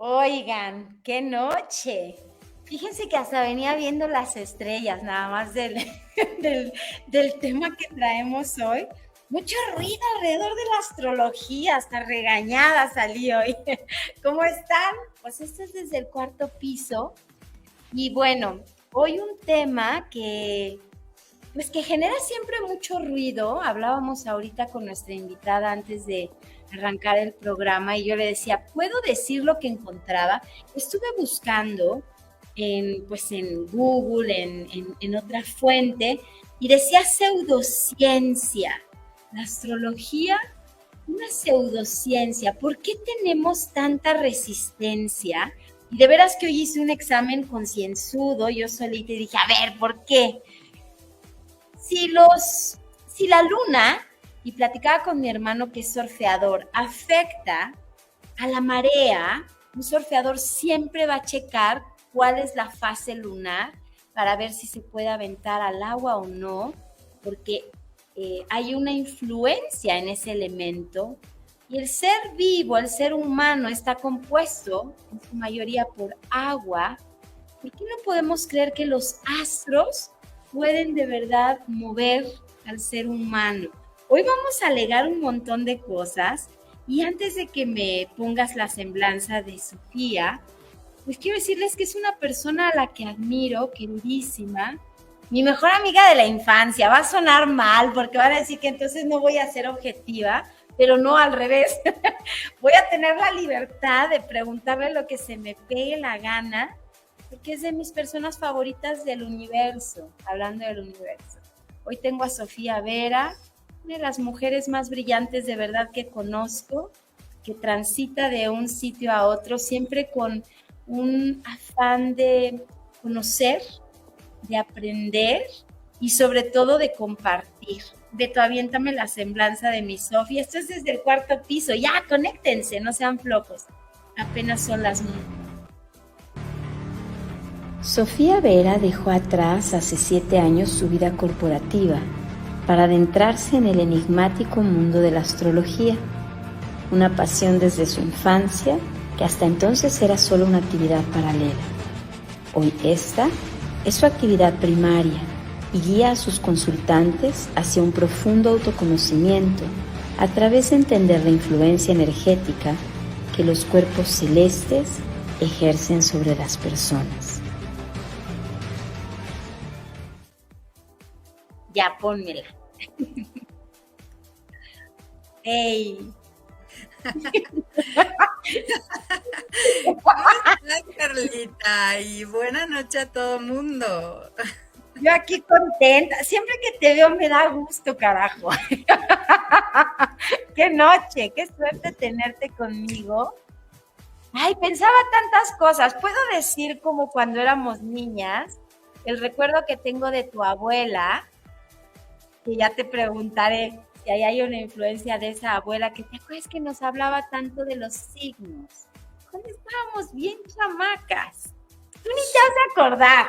Oigan, qué noche. Fíjense que hasta venía viendo las estrellas, nada más del, del tema que traemos hoy. Mucho ruido alrededor de la astrología, hasta regañada salí hoy. ¿Cómo están? Pues este es desde el cuarto piso. Y bueno, hoy un tema que genera siempre mucho ruido. Hablábamos ahorita con nuestra invitada antes de arrancar el programa y yo le decía, ¿puedo decir lo que encontraba? Estuve buscando en Google, en otra fuente, y decía pseudociencia. La astrología, una pseudociencia. ¿Por qué tenemos tanta resistencia? Y de veras que hoy hice un examen concienzudo, yo solita, y dije, a ver, ¿por qué? Si la luna, y platicaba con mi hermano que es surfeador, afecta a la marea, un surfeador siempre va a checar cuál es la fase lunar para ver si se puede aventar al agua o no, porque hay una influencia en ese elemento. Y el ser vivo, el ser humano, está compuesto en su mayoría por agua. ¿Por qué no podemos creer que los astros pueden de verdad mover al ser humano? Hoy vamos a alegar un montón de cosas y antes de que me pongas la semblanza de Sofía, pues quiero decirles que es una persona a la que admiro, queridísima, mi mejor amiga de la infancia. Va a sonar mal porque van a decir que entonces no voy a ser objetiva, pero no, al revés. Voy a tener la libertad de preguntarle lo que se me pegue la gana, porque es de mis personas favoritas del universo, hablando del universo. Hoy tengo a Sofía Vera, una de las mujeres más brillantes de verdad que conozco, que transita de un sitio a otro, siempre con un afán de conocer, de aprender y sobre todo de compartir. Beto, aviéntame la semblanza de mi Sofía. Esto es desde el cuarto piso. Ya, conéctense, no sean flojos. Apenas son las 9. Sofía Vera dejó atrás hace 7 años su vida corporativa para adentrarse en el enigmático mundo de la astrología, una pasión desde su infancia que hasta entonces era solo una actividad paralela. Hoy esta es su actividad primaria y guía a sus consultantes hacia un profundo autoconocimiento a través de entender la influencia energética que los cuerpos celestes ejercen sobre las personas. Ya, pónmela. ¡Ey! Hola, Carlita, y buena noche a todo mundo. Yo aquí contenta. Siempre que te veo me da gusto, carajo. ¡Qué noche! ¡Qué suerte tenerte conmigo! Ay, pensaba tantas cosas. Puedo decir como cuando éramos niñas, el recuerdo que tengo de tu abuela, que ya te preguntaré si ahí hay una influencia de esa abuela, que te acuerdas que nos hablaba tanto de los signos. Cuando estábamos bien chamacas. Tú ni te has de acordar.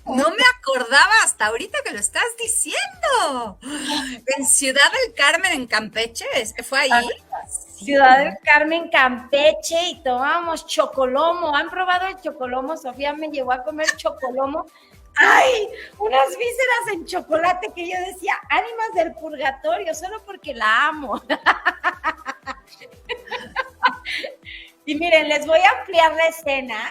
No me acordaba hasta ahorita que lo estás diciendo. En Ciudad del Carmen, en Campeche, ¿fue ahí? Ciudad del Carmen, Campeche, y tomábamos chocolomo. ¿Han probado el chocolomo? Sofía me llevó a comer chocolomo. ¡Ay! Unas vísceras en chocolate que yo decía, ánimas del purgatorio, solo porque la amo. Y miren, les voy a ampliar la escena.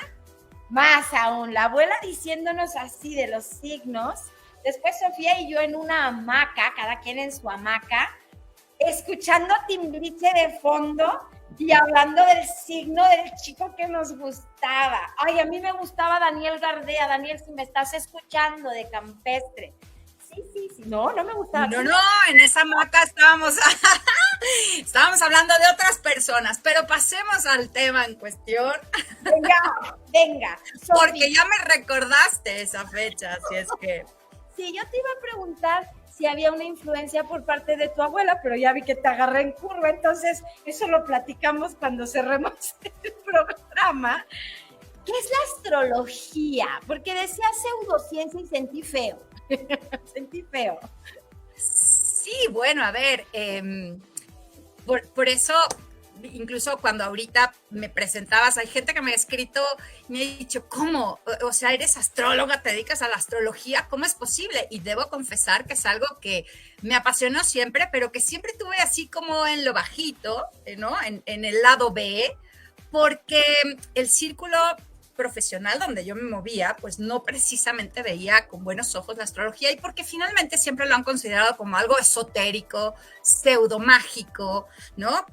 Más aún, la abuela diciéndonos así de los signos. Después Sofía y yo en una hamaca, cada quien en su hamaca, escuchando a Timbiriche de fondo y hablando del signo del chico que nos gustaba. Ay, a mí me gustaba Daniel Gardea. Daniel, si me estás escuchando, de Campestre. Sí. No me gustaba. No, en esa hamaca estábamos hablando de otras personas, pero pasemos al tema en cuestión. Venga. Porque ya me recordaste esa fecha, así es que... Sí, yo te iba a preguntar si había una influencia por parte de tu abuela, pero ya vi que te agarré en curva, entonces eso lo platicamos cuando cerremos el programa. ¿Qué es la astrología? Porque decía pseudociencia y sentí feo. Sentí feo. Sí, bueno, a ver, por eso incluso cuando ahorita me presentabas, hay gente que me ha escrito y me ha dicho, ¿cómo? O sea, eres astróloga, te dedicas a la astrología, ¿cómo es posible? Y debo confesar que es algo que me apasionó siempre, pero que siempre tuve así como en lo bajito, ¿no? En el lado B, porque el círculo profesional donde yo me movía, pues no precisamente veía con buenos ojos la astrología y porque finalmente siempre lo han considerado como algo esotérico, pseudomágico, ¿no?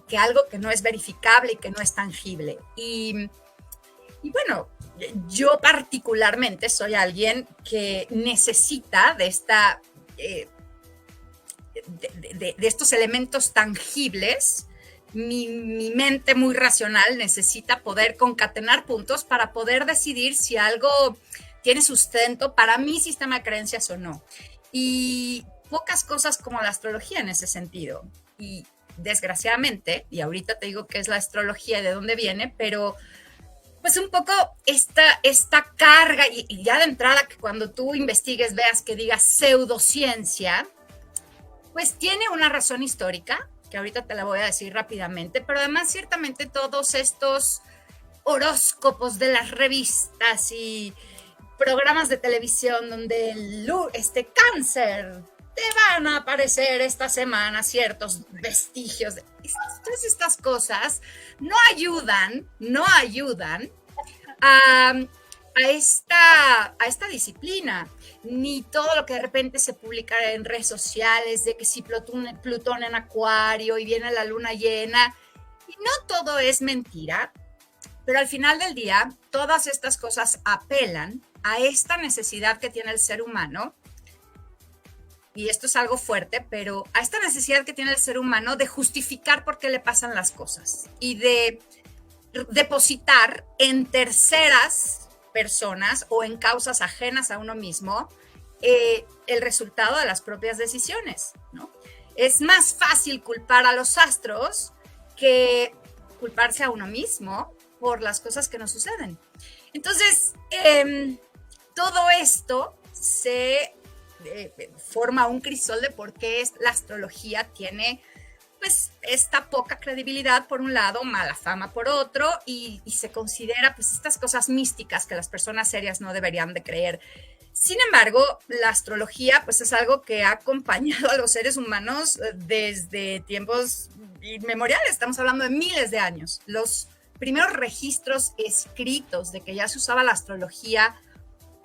Que algo que no es verificable y que no es tangible. Y bueno, yo particularmente soy alguien que necesita de esta... de estos elementos tangibles. Mi mente muy racional necesita poder concatenar puntos para poder decidir si algo tiene sustento para mi sistema de creencias o no. Y pocas cosas como la astrología en ese sentido. Y desgraciadamente, y ahorita te digo qué es la astrología y de dónde viene, pero pues un poco esta carga, y ya de entrada que cuando tú investigues veas que diga pseudociencia, pues tiene una razón histórica, que ahorita te la voy a decir rápidamente, pero además ciertamente todos estos horóscopos de las revistas y programas de televisión donde cáncer, te van a aparecer esta semana ciertos vestigios. Todas estas cosas no ayudan a esta disciplina, ni todo lo que de repente se publica en redes sociales de que si Plutón en Acuario y viene la luna llena, y no todo es mentira, pero al final del día todas estas cosas apelan a esta necesidad que tiene el ser humano, y esto es algo fuerte, pero a esta necesidad que tiene el ser humano de justificar por qué le pasan las cosas y de depositar en terceras personas o en causas ajenas a uno mismo el resultado de las propias decisiones, ¿no? Es más fácil culpar a los astros que culparse a uno mismo por las cosas que nos suceden. Entonces, todo esto se forma un crisol de por qué la astrología tiene pues esta poca credibilidad por un lado, mala fama por otro, y se considera pues estas cosas místicas que las personas serias no deberían de creer. Sin embargo, la astrología pues es algo que ha acompañado a los seres humanos desde tiempos inmemoriales, estamos hablando de miles de años. Los primeros registros escritos de que ya se usaba la astrología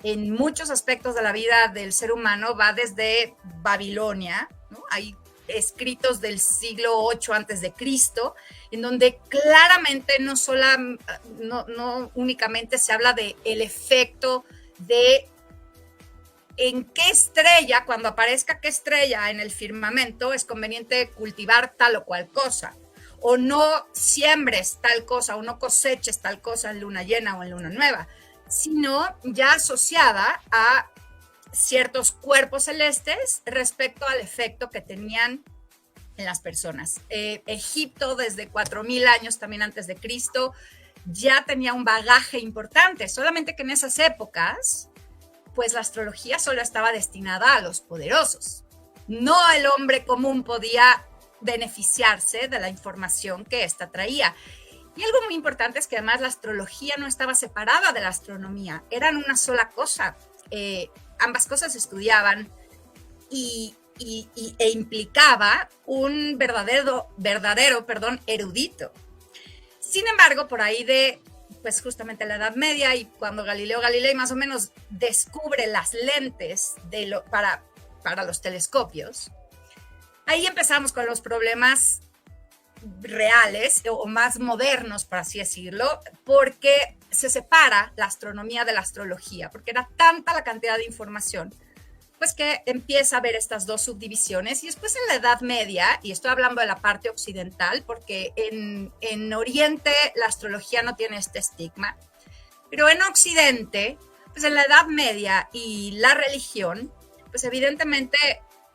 en muchos aspectos de la vida del ser humano va desde Babilonia, ¿no? Hay escritos del siglo 8 antes de Cristo, en donde claramente no únicamente se habla de el efecto de en qué estrella, cuando aparezca qué estrella en el firmamento, es conveniente cultivar tal o cual cosa, o no siembres tal cosa, o no coseches tal cosa en luna llena o en luna nueva, sino ya asociada a ciertos cuerpos celestes respecto al efecto que tenían en las personas. Egipto, desde 4000 años también antes de Cristo, ya tenía un bagaje importante, solamente que en esas épocas, pues la astrología solo estaba destinada a los poderosos. No el hombre común podía beneficiarse de la información que ésta traía. Y algo muy importante es que además la astrología no estaba separada de la astronomía, eran una sola cosa. Ambas cosas se estudiaban e implicaba un verdadero erudito. Sin embargo, por ahí de, pues justamente la Edad Media y cuando Galileo Galilei más o menos descubre las lentes para los telescopios, ahí empezamos con los problemas reales o más modernos, por así decirlo, porque se separa la astronomía de la astrología, porque era tanta la cantidad de información, pues que empieza a haber estas dos subdivisiones. Y después en la Edad Media, y estoy hablando de la parte occidental, porque en Oriente la astrología no tiene este estigma, pero en Occidente, pues en la Edad Media y la religión, pues evidentemente,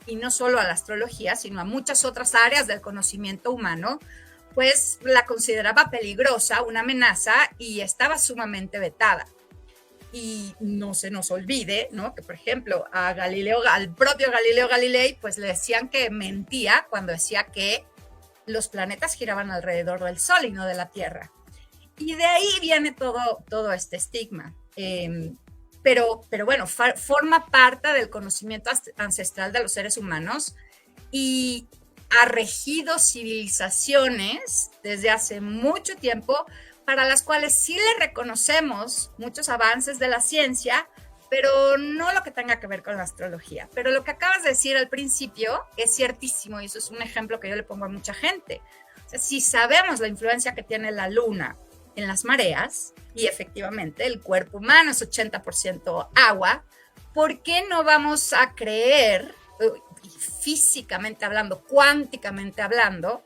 y no solo a la astrología, sino a muchas otras áreas del conocimiento humano, pues la consideraba peligrosa, una amenaza, y estaba sumamente vetada. Y no se nos olvide, ¿no?, que por ejemplo al propio Galileo Galilei, pues le decían que mentía cuando decía que los planetas giraban alrededor del Sol y no de la Tierra. Y de ahí viene todo este estigma. Pero bueno, forma parte del conocimiento ancestral de los seres humanos y ha regido civilizaciones desde hace mucho tiempo, para las cuales sí le reconocemos muchos avances de la ciencia, pero no lo que tenga que ver con la astrología. Pero lo que acabas de decir al principio es ciertísimo, y eso es un ejemplo que yo le pongo a mucha gente. O sea, si sabemos la influencia que tiene la luna en las mareas, y efectivamente el cuerpo humano es 80% agua, ¿por qué no vamos a creer, físicamente hablando, cuánticamente hablando,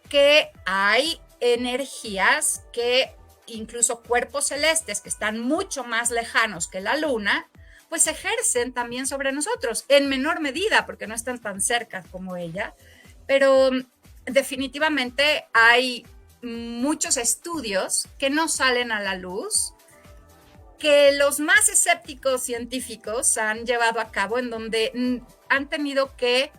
que hay energías que incluso cuerpos celestes que están mucho más lejanos que la luna, pues ejercen también sobre nosotros, en menor medida, porque no están tan cerca como ella, pero definitivamente hay muchos estudios que no salen a la luz, que los más escépticos científicos han llevado a cabo, en donde han tenido que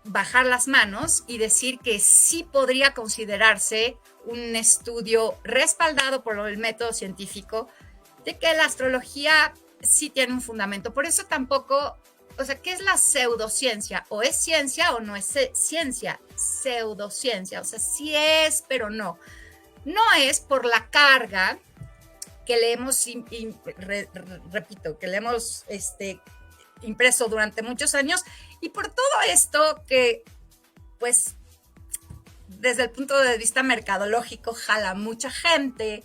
bajar las manos y decir que sí podría considerarse un estudio respaldado por el método científico de que la astrología sí tiene un fundamento. Por eso tampoco, o sea, ¿qué es la pseudociencia? O es ciencia o no es ciencia, pseudociencia, o sea, sí es, pero no. No es por la carga que le hemos, repito, que le hemos impreso durante muchos años, y por todo esto que, pues, desde el punto de vista mercadológico jala mucha gente,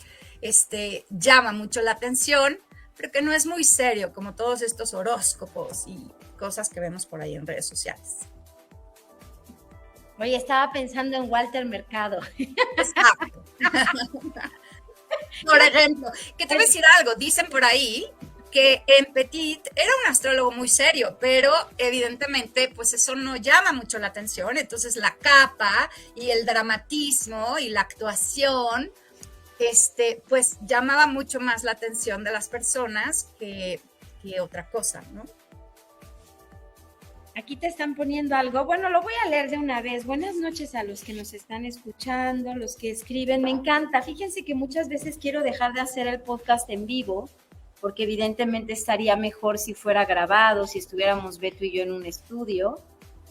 llama mucho la atención, pero que no es muy serio, como todos estos horóscopos y cosas que vemos por ahí en redes sociales. Oye, estaba pensando en Walter Mercado. Exacto. Por ejemplo, que te voy a decir algo, dicen por ahí que en Petit era un astrólogo muy serio, pero evidentemente pues eso no llama mucho la atención, entonces la capa y el dramatismo y la actuación pues llamaba mucho más la atención de las personas que otra cosa, ¿no? Aquí te están poniendo algo. Bueno, lo voy a leer de una vez. Buenas noches a los que nos están escuchando, los que escriben. Me encanta. Fíjense que muchas veces quiero dejar de hacer el podcast en vivo, porque evidentemente estaría mejor si fuera grabado, si estuviéramos Beto y yo en un estudio.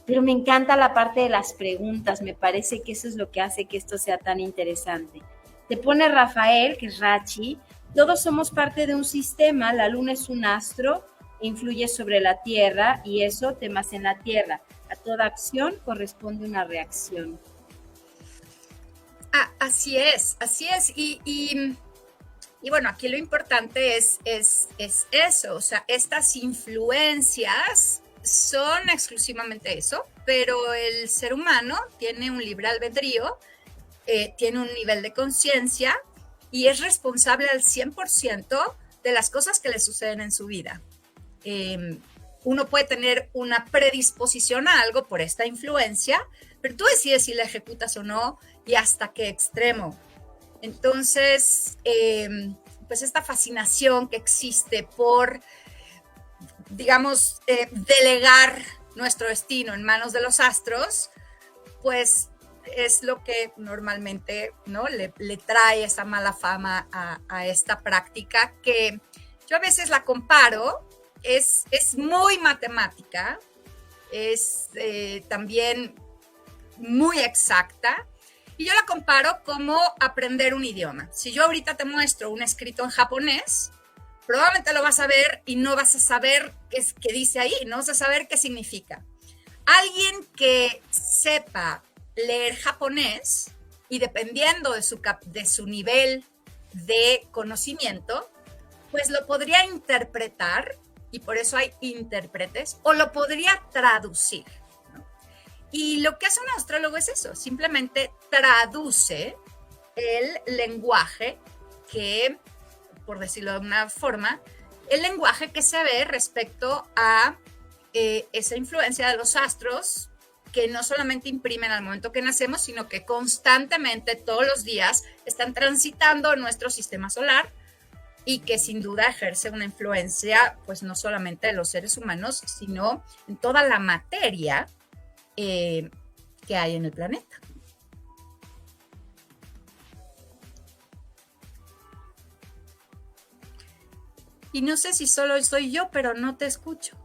Pero me encanta la parte de las preguntas. Me parece que eso es lo que hace que esto sea tan interesante. Te pone Rafael, que es Rachi. Todos somos parte de un sistema. La luna es un astro, influye sobre la Tierra y eso, temas en la Tierra. A toda acción corresponde una reacción. Así es. Y bueno, aquí lo importante es eso, o sea, estas influencias son exclusivamente eso, pero el ser humano tiene un libre albedrío, tiene un nivel de conciencia y es responsable al 100% de las cosas que le suceden en su vida. Uno puede tener una predisposición a algo por esta influencia, pero tú decides si la ejecutas o no y hasta qué extremo. Entonces, pues esta fascinación que existe por, digamos, delegar nuestro destino en manos de los astros, pues es lo que normalmente, ¿no?, le trae esa mala fama a esta práctica, que yo a veces la comparo. Es muy matemática, es también muy exacta, y yo la comparo como aprender un idioma. Si yo ahorita te muestro un escrito en japonés, probablemente lo vas a ver y no vas a saber qué dice ahí, no vas a saber qué significa. Alguien que sepa leer japonés, y dependiendo de su nivel de conocimiento, pues lo podría interpretar, y por eso hay intérpretes, o lo podría traducir, ¿no? Y lo que hace un astrólogo es eso, simplemente traduce el lenguaje que, por decirlo de una forma, el lenguaje que se ve respecto a esa influencia de los astros, que no solamente imprimen al momento que nacemos, sino que constantemente, todos los días, están transitando nuestro sistema solar, y que sin duda ejerce una influencia, pues no solamente de los seres humanos, sino en toda la materia que hay en el planeta. y no sé si solo soy yo, pero no te escucho.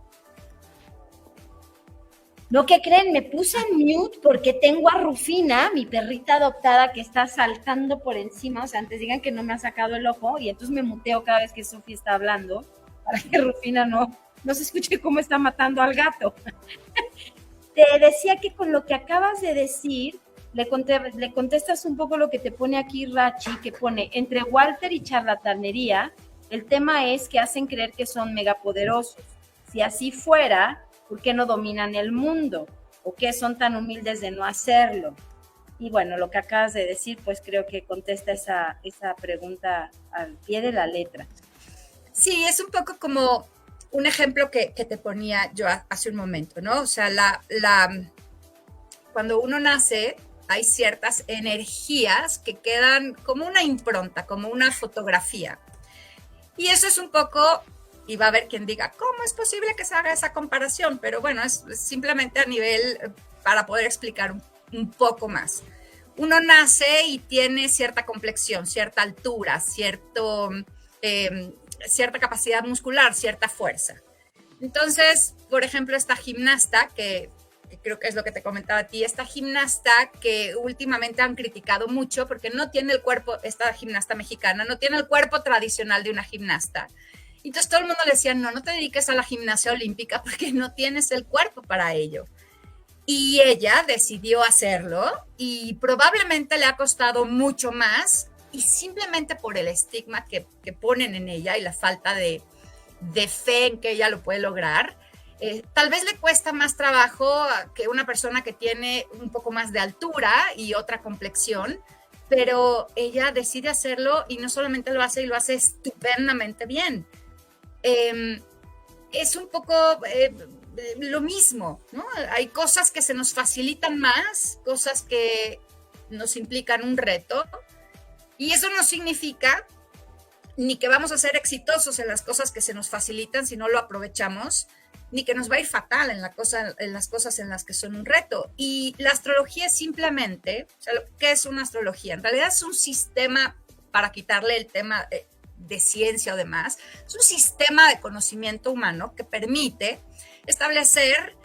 No, ¿qué creen? Me puse en mute porque tengo a Rufina, mi perrita adoptada, que está saltando por encima. O sea, antes digan que no me ha sacado el ojo y entonces me muteo cada vez que Sofía está hablando para que Rufina no se escuche cómo está matando al gato. Te decía que con lo que acabas de decir, le contestas un poco lo que te pone aquí Rachi, que pone, entre Walter y charlatanería, el tema es que hacen creer que son megapoderosos. Si así fuera, ¿por qué no dominan el mundo? ¿O qué son tan humildes de no hacerlo? Y bueno, lo que acabas de decir, pues creo que contesta esa pregunta al pie de la letra. Sí, es un poco como un ejemplo que te ponía yo hace un momento, ¿no? O sea, cuando uno nace, hay ciertas energías que quedan como una impronta, como una fotografía. Y eso es un poco, y va a haber quien diga, ¿cómo es posible que se haga esa comparación? Pero bueno, es simplemente a nivel para poder explicar un poco más. Uno nace y tiene cierta complexión, cierta altura, cierta capacidad muscular, cierta fuerza. Entonces, por ejemplo, esta gimnasta, que creo que es lo que te comentaba a ti, esta gimnasta que últimamente han criticado mucho porque no tiene el cuerpo, esta gimnasta mexicana, no tiene el cuerpo tradicional de una gimnasta. Entonces todo el mundo le decía, no te dediques a la gimnasia olímpica porque no tienes el cuerpo para ello. Y ella decidió hacerlo y probablemente le ha costado mucho más y simplemente por el estigma que ponen en ella y la falta de fe en que ella lo puede lograr, tal vez le cuesta más trabajo que una persona que tiene un poco más de altura y otra complexión, pero ella decide hacerlo y no solamente lo hace, y lo hace estupendamente bien. Es un poco lo mismo, ¿no? Hay cosas que se nos facilitan más, cosas que nos implican un reto, y eso no significa ni que vamos a ser exitosos en las cosas que se nos facilitan si no lo aprovechamos, ni que nos va a ir fatal en las cosas en las que son un reto. Y la astrología es simplemente, o sea, ¿qué es una astrología? En realidad es un sistema, para quitarle el tema de ciencia o demás, es un sistema de conocimiento humano que permite establecer,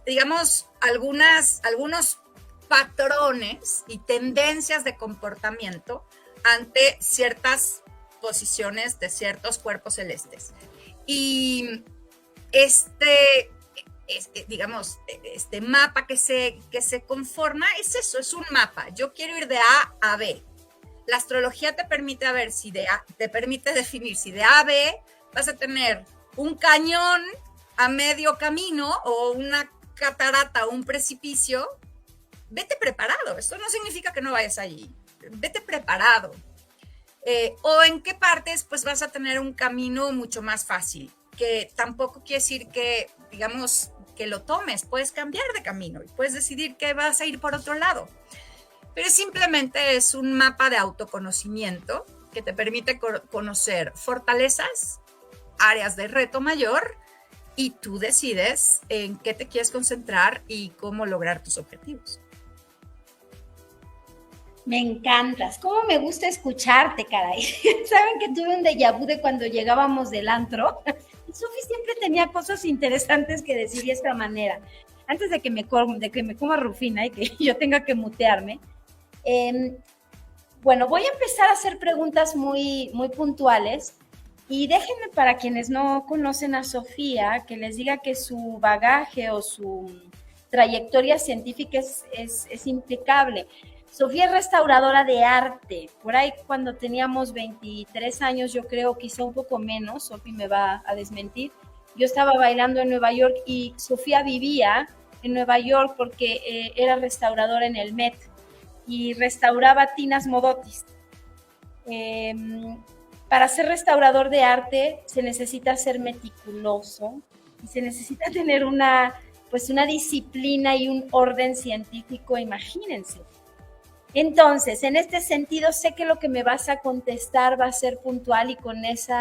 digamos, algunos patrones y tendencias de comportamiento ante ciertas posiciones de ciertos cuerpos celestes. Y digamos, este mapa que se conforma es eso, es un mapa. Yo quiero ir de A a B. La astrología te permite te permite definir si de A a B vas a tener un cañón a medio camino o una catarata o un precipicio. Vete preparado. Esto no significa que no vayas allí. Vete preparado. O en qué partes pues vas a tener un camino mucho más fácil, que tampoco quiere decir que, digamos, que lo tomes, puedes cambiar de camino y puedes decidir que vas a ir por otro lado, pero simplemente es un mapa de autoconocimiento que te permite conocer fortalezas, áreas de reto mayor, y tú decides en qué te quieres concentrar y cómo lograr tus objetivos. Me encantas. ¿Cómo me gusta escucharte, caray? ¿Saben que tuve un déjà vu de cuando llegábamos del antro? Y Sofi siempre tenía cosas interesantes que decir de esta manera. Antes de que me coma Rufina y que yo tenga que mutearme. Bueno, voy a empezar a hacer preguntas muy, muy puntuales. Y déjenme, para quienes no conocen a Sofía, que les diga que su bagaje o su trayectoria científica es impecable. Sofía es restauradora de arte. Por ahí cuando teníamos 23 años, yo creo, quizá un poco menos, Sofía me va a desmentir, yo estaba bailando en Nueva York y Sofía vivía en Nueva York porque era restauradora en el Met y restauraba tinas Modotis. Para ser restaurador de arte se necesita ser meticuloso y se necesita tener una disciplina y un orden científico, imagínense. Entonces, en este sentido, sé que lo que me vas a contestar va a ser puntual y con ese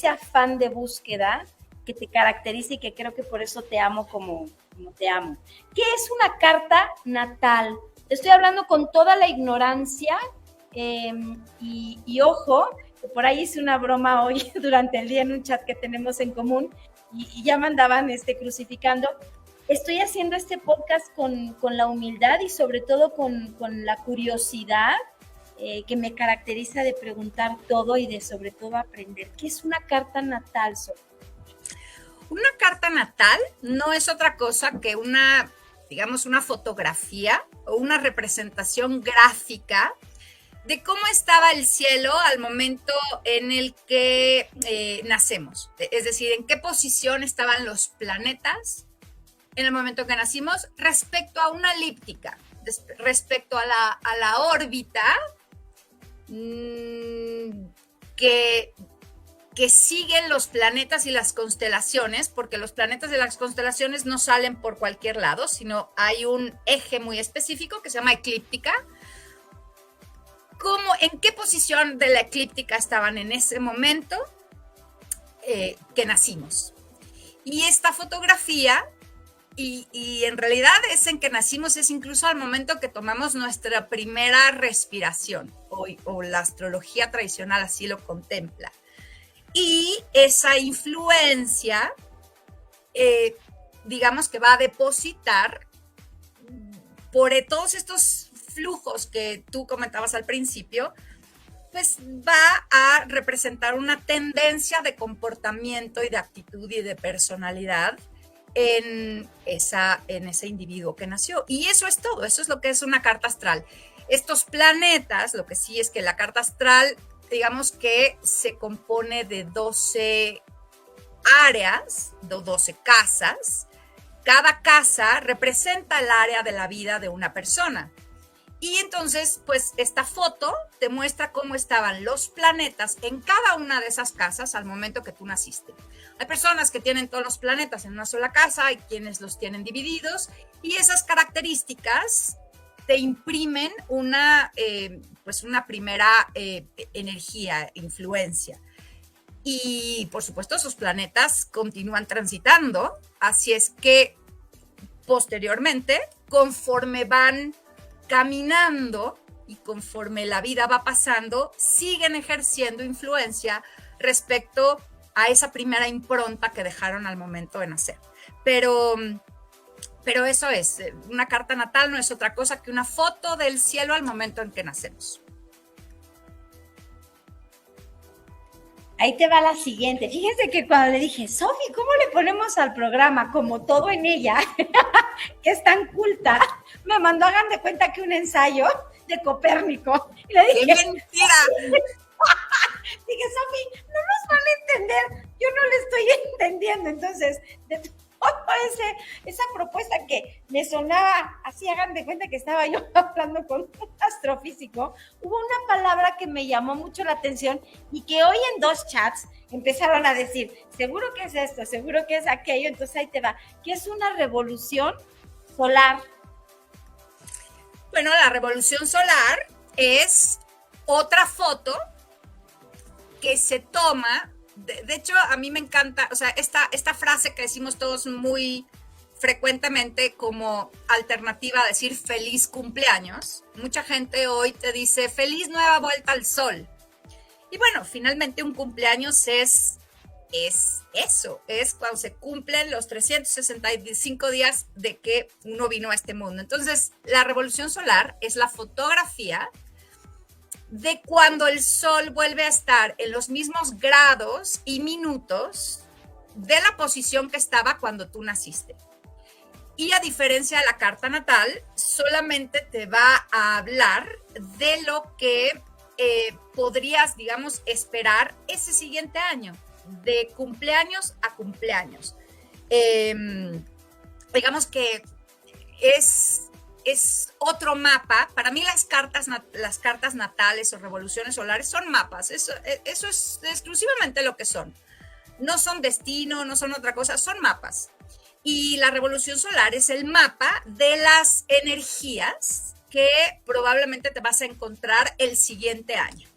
afán de búsqueda que te caracteriza y que creo que por eso te amo como te amo. ¿Qué es una carta natal? Te estoy hablando con toda la ignorancia y ojo, Por ahí hice una broma hoy durante el día en un chat que tenemos en común y ya me andaban crucificando. Estoy haciendo este podcast con la humildad y sobre todo con la curiosidad que me caracteriza de preguntar todo y de sobre todo aprender. ¿Qué es una carta natal, Sol? Una carta natal no es otra cosa que una, digamos, una fotografía o una representación gráfica de cómo estaba el cielo al momento en el que nacemos. Es decir, en qué posición estaban los planetas en el momento que nacimos respecto a una elíptica, respecto a la órbita que siguen los planetas y las constelaciones, porque los planetas y las constelaciones no salen por cualquier lado, sino hay un eje muy específico que se llama eclíptica. ¿En qué posición de la eclíptica estaban en ese momento que nacimos? Y esta fotografía, y en realidad es en que nacimos, es incluso al momento que tomamos nuestra primera respiración, o la astrología tradicional así lo contempla. Y esa influencia, digamos que va a depositar por todos estos flujos que tú comentabas al principio, pues va a representar una tendencia de comportamiento y de actitud y de personalidad en ese individuo que nació. Y eso es todo, eso es lo que es una carta astral. Estos planetas, lo que sí es que la carta astral, digamos que se compone de 12 áreas, de 12 casas. Cada casa representa el área de la vida de una persona. Y entonces, pues esta foto te muestra cómo estaban los planetas en cada una de esas casas al momento que tú naciste. Hay personas que tienen todos los planetas en una sola casa, hay quienes los tienen divididos, y esas características te imprimen una primera energía, influencia. Y por supuesto esos planetas continúan transitando, así es que posteriormente, conforme van caminando y conforme la vida va pasando, siguen ejerciendo influencia respecto a esa primera impronta que dejaron al momento de nacer. Pero eso es, una carta natal no es otra cosa que una foto del cielo al momento en que nacemos. Ahí te va la siguiente. Fíjense que cuando le dije, Sofi, ¿cómo le ponemos al programa? Como todo en ella, que es tan culta, me mandó, hagan de cuenta, que un ensayo de Copérnico. Y le dije, ¡qué mentira! Dije, Sofi, no nos van a entender. Yo no le estoy entendiendo. Entonces, de todo esa propuesta que me sonaba así, hagan de cuenta que estaba yo hablando con un astrofísico, hubo una palabra que me llamó mucho la atención y que hoy en 2 chats empezaron a decir, seguro que es esto, seguro que es aquello. Entonces ahí te va, que es una revolución solar. Bueno, la revolución solar es otra foto que se toma. De hecho, a mí me encanta, o sea, esta frase que decimos todos muy frecuentemente como alternativa a decir feliz cumpleaños. Mucha gente hoy te dice feliz nueva vuelta al sol. Y bueno, finalmente un cumpleaños es eso, es cuando se cumplen los 365 días de que uno vino a este mundo. Entonces, la revolución solar es la fotografía de cuando el sol vuelve a estar en los mismos grados y minutos de la posición que estaba cuando tú naciste. Y a diferencia de la carta natal, solamente te va a hablar de lo que podrías, digamos, esperar ese siguiente año, de cumpleaños a cumpleaños. Digamos que es otro mapa. Para mí las cartas natales o revoluciones solares son mapas. Eso es exclusivamente lo que son. No son destino, no son otra cosa, son mapas. Y la revolución solar es el mapa de las energías que probablemente te vas a encontrar el siguiente año.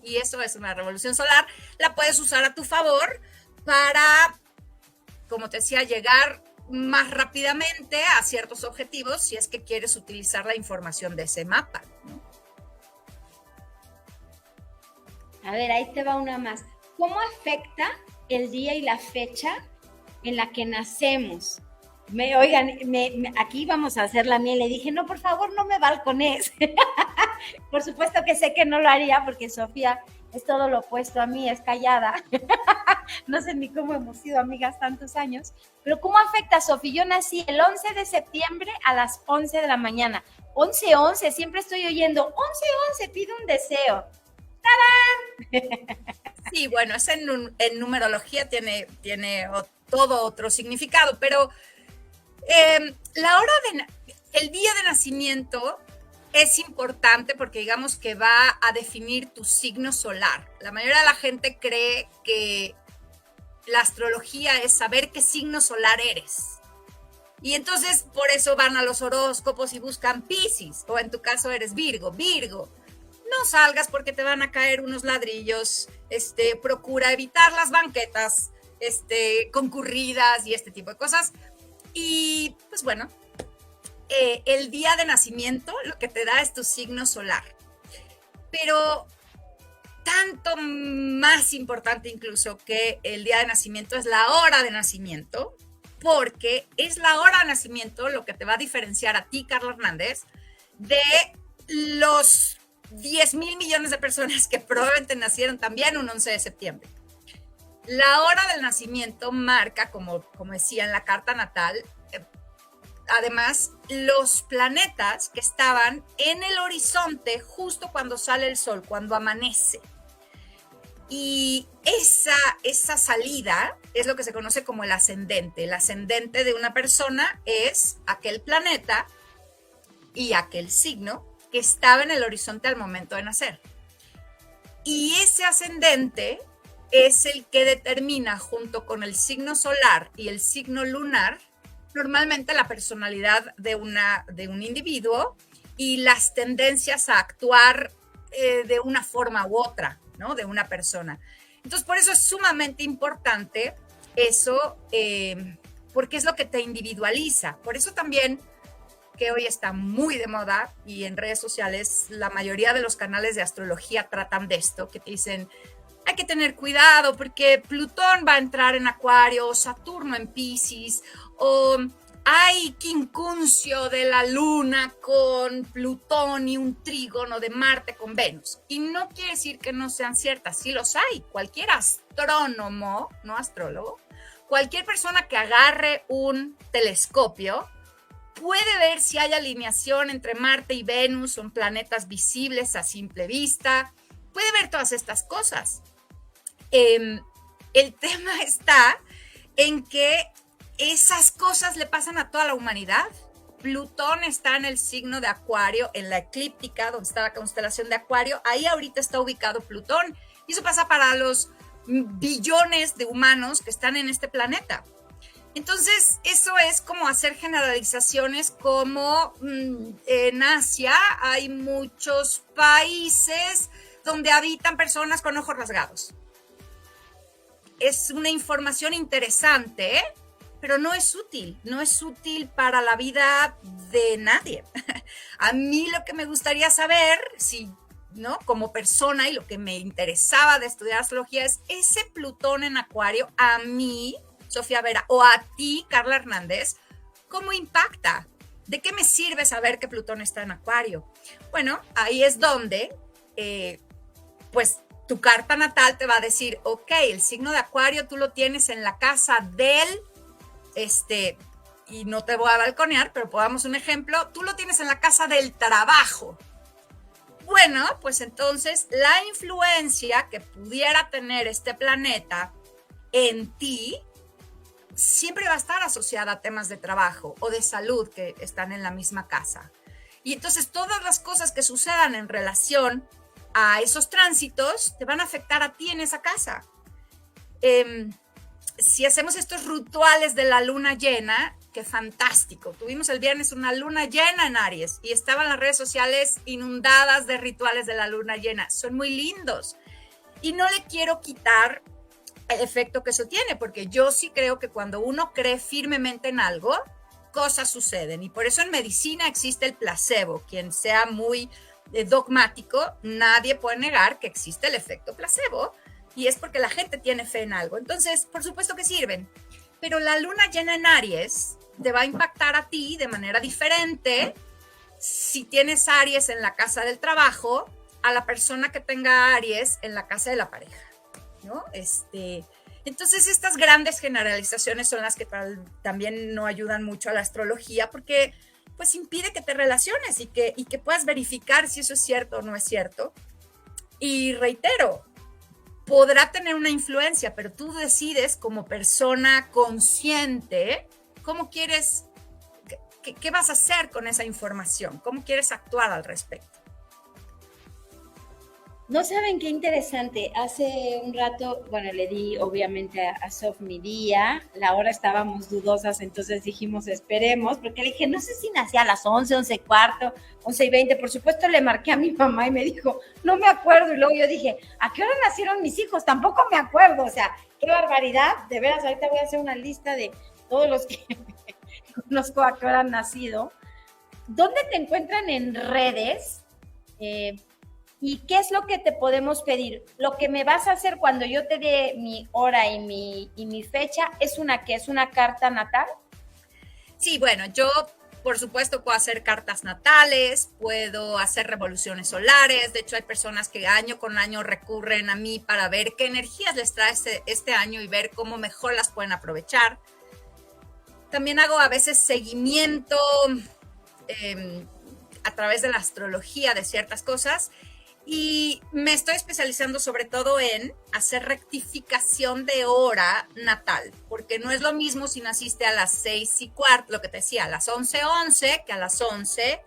Y eso es una revolución solar. La puedes usar a tu favor para, como te decía, llegar más rápidamente a ciertos objetivos si es que quieres utilizar la información de ese mapa, ¿no? A ver, ahí te va una más. ¿Cómo afecta el día y la fecha en la que nacemos? Oigan, aquí vamos a hacer la miel. Le dije, no, por favor, no me balcones. Por supuesto que sé que no lo haría porque Sofía es todo lo opuesto a mí, es callada. No sé ni cómo hemos sido amigas tantos años. Pero ¿cómo afecta, Sofía? Yo nací el 11 de septiembre a las 11 de la mañana. 11-11, siempre estoy oyendo 11-11, pido un deseo. Sí, bueno, es en numerología tiene todo otro significado, pero el día de nacimiento es importante porque digamos que va a definir tu signo solar. La mayoría de la gente cree que la astrología es saber qué signo solar eres. Y entonces por eso van a los horóscopos y buscan Piscis, o en tu caso eres Virgo. No salgas porque te van a caer unos ladrillos, procura evitar las banquetas concurridas y este tipo de cosas. Y pues bueno, el día de nacimiento lo que te da es tu signo solar. Pero tanto más importante incluso que el día de nacimiento es la hora de nacimiento, porque es la hora de nacimiento lo que te va a diferenciar a ti, Carla Hernández, de los 10,000 millones de personas que probablemente nacieron también un 11 de septiembre. La hora del nacimiento marca, como decía en la carta natal, además, los planetas que estaban en el horizonte justo cuando sale el sol, cuando amanece. Y esa salida es lo que se conoce como el ascendente. El ascendente de una persona es aquel planeta y aquel signo que estaba en el horizonte al momento de nacer. Y ese ascendente es el que determina, junto con el signo solar y el signo lunar, normalmente la personalidad de un individuo y las tendencias a actuar de una forma u otra, ¿no? De una persona. Entonces, por eso es sumamente importante eso, porque es lo que te individualiza. Por eso también, que hoy está muy de moda y en redes sociales la mayoría de los canales de astrología tratan de esto, que te dicen, hay que tener cuidado porque Plutón va a entrar en Acuario, o Saturno en Piscis, o hay quincuncio de la Luna con Plutón y un trígono de Marte con Venus. Y no quiere decir que no sean ciertas, sí los hay. Cualquier astrónomo, no astrólogo, cualquier persona que agarre un telescopio puede ver si hay alineación entre Marte y Venus, son planetas visibles a simple vista, puede ver todas estas cosas. El tema está en que esas cosas le pasan a toda la humanidad. Plutón está en el signo de Acuario, en la eclíptica, donde está la constelación de Acuario, ahí ahorita está ubicado Plutón, y eso pasa para los billones de humanos que están en este planeta. Entonces, eso es como hacer generalizaciones como en Asia hay muchos países donde habitan personas con ojos rasgados. Es una información interesante, ¿eh? Pero no es útil para la vida de nadie. A mí lo que me gustaría saber, ¿no? Como persona, y lo que me interesaba de estudiar astrología es ese Plutón en Acuario, a mí, Sofía Vera, o a ti, Carla Hernández, ¿cómo impacta? ¿De qué me sirve saber que Plutón está en Acuario? Bueno, ahí es donde, pues, tu carta natal te va a decir, ok, el signo de Acuario tú lo tienes en la casa del, y no te voy a balconear, pero pongamos un ejemplo, tú lo tienes en la casa del trabajo. Bueno, pues entonces la influencia que pudiera tener este planeta en ti siempre va a estar asociada a temas de trabajo o de salud que están en la misma casa. Y entonces todas las cosas que sucedan en relación a esos tránsitos te van a afectar a ti en esa casa. Si hacemos estos rituales de la luna llena, qué fantástico. Tuvimos el viernes una luna llena en Aries y estaban las redes sociales inundadas de rituales de la luna llena. Son muy lindos. Y no le quiero quitar el efecto que eso tiene, porque yo sí creo que cuando uno cree firmemente en algo, cosas suceden. Y por eso en medicina existe el placebo. Quien sea muy dogmático, nadie puede negar que existe el efecto placebo y es porque la gente tiene fe en algo. Entonces, por supuesto que sirven, pero la luna llena en Aries te va a impactar a ti de manera diferente si tienes Aries en la casa del trabajo a la persona que tenga Aries en la casa de la pareja, ¿no? Entonces, estas grandes generalizaciones son las que también no ayudan mucho a la astrología porque pues impide que te relaciones y que puedas verificar si eso es cierto o no es cierto. Y reitero, podrá tener una influencia, pero tú decides como persona consciente cómo quieres, qué vas a hacer con esa información, cómo quieres actuar al respecto. No saben qué interesante. Hace un rato, bueno, le di obviamente a Sof mi día. La hora estábamos dudosas, entonces dijimos esperemos, porque le dije, no sé si nacía a las 11, 11:15, 11:20. Por supuesto le marqué a mi mamá y me dijo, no me acuerdo. Y luego yo dije, ¿a qué hora nacieron mis hijos? Tampoco me acuerdo. O sea, qué barbaridad. De veras, ahorita voy a hacer una lista de todos los que conozco a qué hora han nacido. ¿Dónde te encuentran en redes? ¿Y qué es lo que te podemos pedir? Lo que me vas a hacer cuando yo te dé mi hora y mi fecha, ¿es una carta natal? Sí, bueno, yo por supuesto puedo hacer cartas natales, puedo hacer revoluciones solares. De hecho, hay personas que año con año recurren a mí para ver qué energías les trae este año y ver cómo mejor las pueden aprovechar. También hago a veces seguimiento a través de la astrología de ciertas cosas. Y me estoy especializando sobre todo en hacer rectificación de hora natal, porque no es lo mismo si naciste a las 6:15, lo que te decía, a las 11:11, que a las 11,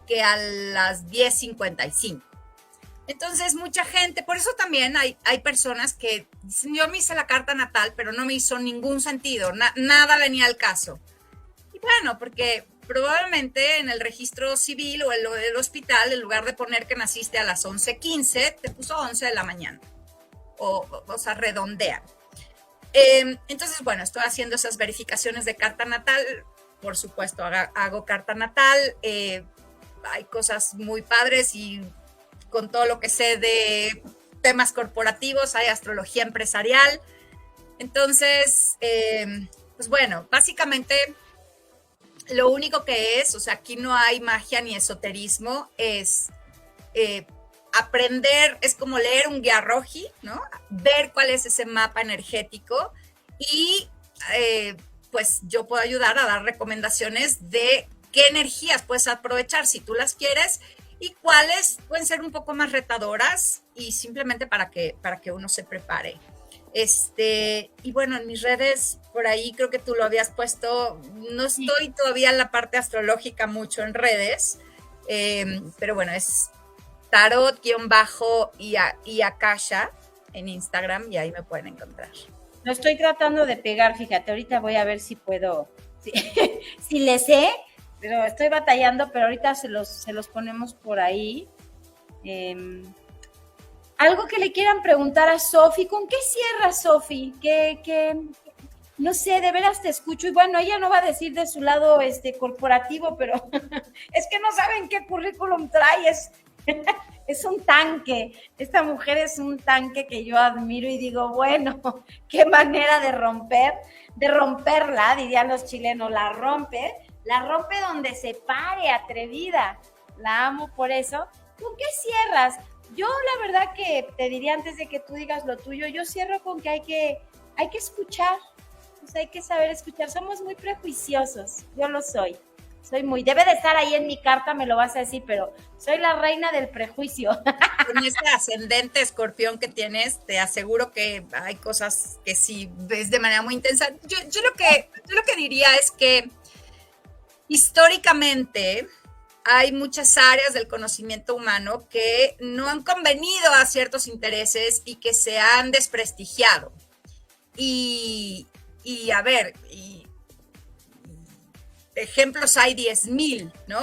que a las 10:55. Entonces, mucha gente, por eso también hay personas que dicen, yo me hice la carta natal, pero no me hizo ningún sentido, nada venía al caso. Y bueno, porque probablemente en el registro civil o el hospital, en lugar de poner que naciste a las 11:15, te puso 11 de la mañana. O sea, redondean. Entonces, bueno, estoy haciendo esas verificaciones de carta natal. Por supuesto, hago carta natal. Hay cosas muy padres y con todo lo que sé de temas corporativos, hay astrología empresarial. Entonces, pues bueno, básicamente lo único que es, o sea, aquí no hay magia ni esoterismo, es aprender, es como leer un Gyarroji, ¿no? Ver cuál es ese mapa energético y pues yo puedo ayudar a dar recomendaciones de qué energías puedes aprovechar si tú las quieres y cuáles pueden ser un poco más retadoras y simplemente para que uno se prepare. Y bueno, en mis redes, por ahí creo que tú lo habías puesto, no estoy todavía en la parte astrológica mucho en redes, pero bueno, es tarot-y Akasha en Instagram y ahí me pueden encontrar. Lo estoy tratando de pegar, fíjate, ahorita voy a ver si puedo, si le sé, pero estoy batallando, pero ahorita se los ponemos por ahí. Algo que le quieran preguntar a Sofi, ¿con qué cierra Sofi? Que no sé, de veras te escucho, y bueno, ella no va a decir de su lado corporativo, pero es que no saben qué currículum trae, es un tanque, esta mujer es un tanque que yo admiro y digo, bueno, qué manera de romperla, dirían los chilenos, la rompe donde se pare, atrevida, la amo por eso. ¿Con qué cierras? Yo la verdad que te diría antes de que tú digas lo tuyo, yo cierro con que hay que escuchar, o sea, hay que saber escuchar, somos muy prejuiciosos, yo lo soy debe de estar ahí en mi carta, me lo vas a decir, pero soy la reina del prejuicio. Con ese ascendente escorpión que tienes, te aseguro que hay cosas que sí ves de manera muy intensa. Yo lo que diría es que históricamente hay muchas áreas del conocimiento humano que no han convenido a ciertos intereses y que se han desprestigiado. Y a ver, ejemplos hay 10,000, ¿no?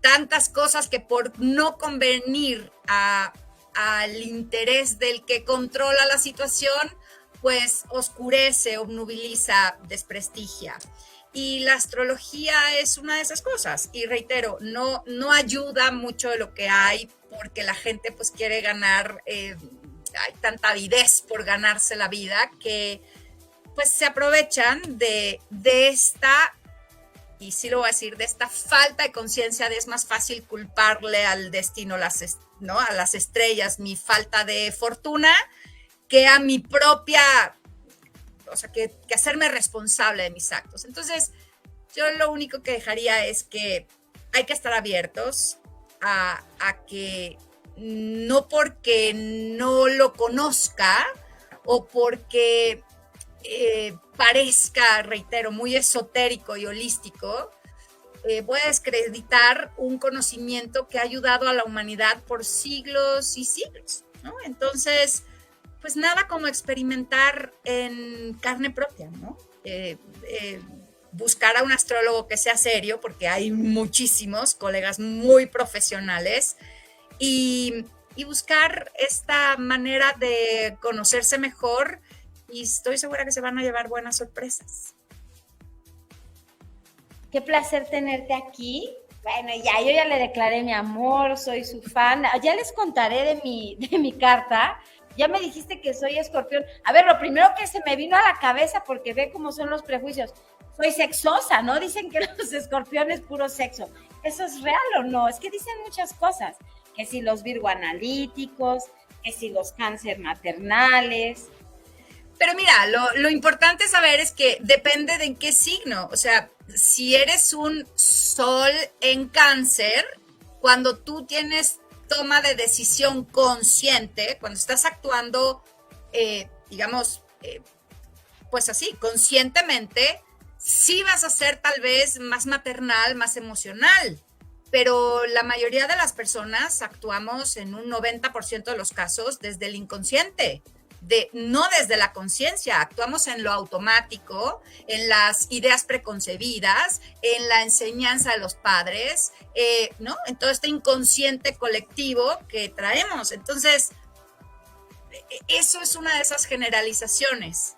Tantas cosas que por no convenir al interés del que controla la situación, pues oscurece, obnubiliza, desprestigia. Y la astrología es una de esas cosas. Y reitero, no ayuda mucho de lo que hay porque la gente pues quiere ganar, hay tanta avidez por ganarse la vida que pues se aprovechan de esta, y sí lo voy a decir, de esta falta de conciencia de es más fácil culparle al destino, ¿no? A las estrellas, mi falta de fortuna, que a mi propia, o sea, que hacerme responsable de mis actos. Entonces, yo lo único que dejaría es que hay que estar abiertos a que no porque no lo conozca o porque parezca, reitero, muy esotérico y holístico, voy a descreditar un conocimiento que ha ayudado a la humanidad por siglos y siglos, ¿no? Entonces, pues nada como experimentar en carne propia, ¿no? Buscar a un astrólogo que sea serio, porque hay muchísimos colegas muy profesionales, y buscar esta manera de conocerse mejor, y estoy segura que se van a llevar buenas sorpresas. Qué placer tenerte aquí. Bueno, yo ya le declaré mi amor, soy su fan. Ya les contaré de mi carta. Ya me dijiste que soy escorpión. A ver, lo primero que se me vino a la cabeza, porque ve cómo son los prejuicios. Soy sexosa, ¿no? Dicen que los escorpiones puro sexo. ¿Eso es real o no? Es que dicen muchas cosas. Que si los Virgo analíticos, que si los cáncer maternales. Pero mira, lo importante saber es que depende de en qué signo. O sea, si eres un sol en cáncer, cuando tú tienes toma de decisión consciente, cuando estás actuando, digamos, pues así, conscientemente, sí vas a ser tal vez más maternal, más emocional. Pero la mayoría de las personas actuamos en un 90% de los casos desde el inconsciente. No desde la conciencia, actuamos en lo automático, en las ideas preconcebidas, en la enseñanza de los padres, ¿no? En todo este inconsciente colectivo que traemos. Entonces, eso es una de esas generalizaciones.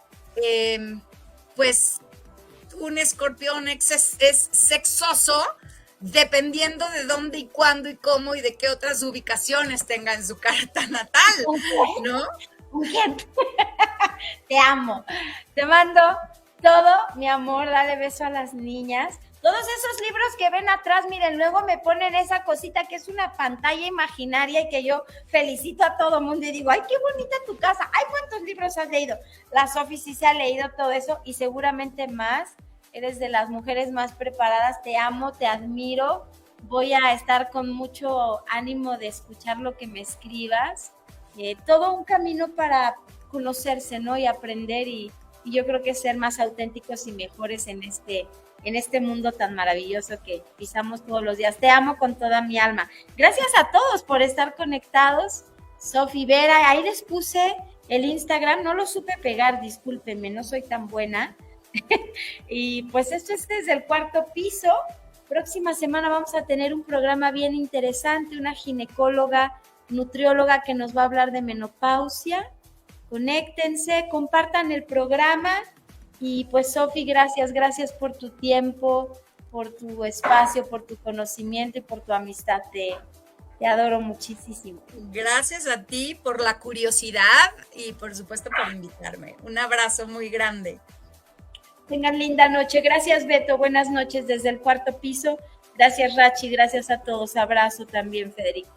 Pues un escorpión es sexoso dependiendo de dónde y cuándo y cómo y de qué otras ubicaciones tenga en su carta natal, ¿no? Te amo. Te mando todo mi amor. Dale beso a las niñas. Todos esos libros que ven atrás, miren, luego me ponen esa cosita que es una pantalla imaginaria y que yo felicito a todo mundo y digo, ay, qué bonita tu casa. Ay, ¿cuántos libros has leído? La Sofi sí se ha leído todo eso y seguramente más. Eres de las mujeres más preparadas. Te amo, te admiro. Voy a estar con mucho ánimo de escuchar lo que me escribas. Todo un camino para conocerse, ¿no? Y aprender y yo creo que ser más auténticos y mejores en este mundo tan maravilloso que pisamos todos los días. Te amo con toda mi alma. Gracias a todos por estar conectados. Sofi Vera, ahí les puse el Instagram, no lo supe pegar, discúlpenme, no soy tan buena. Y pues esto es desde el cuarto piso. Próxima semana vamos a tener un programa bien interesante, una ginecóloga, nutrióloga que nos va a hablar de menopausia. Conéctense, compartan el programa y pues Sofi, gracias por tu tiempo, por tu espacio, por tu conocimiento y por tu amistad. Te adoro muchísimo. Gracias a ti por la curiosidad y por supuesto por invitarme. Un abrazo muy grande. Tengan linda noche. Gracias, Beto. Buenas noches desde el cuarto piso. Gracias, Rachi. Gracias a todos. Abrazo también, Federico.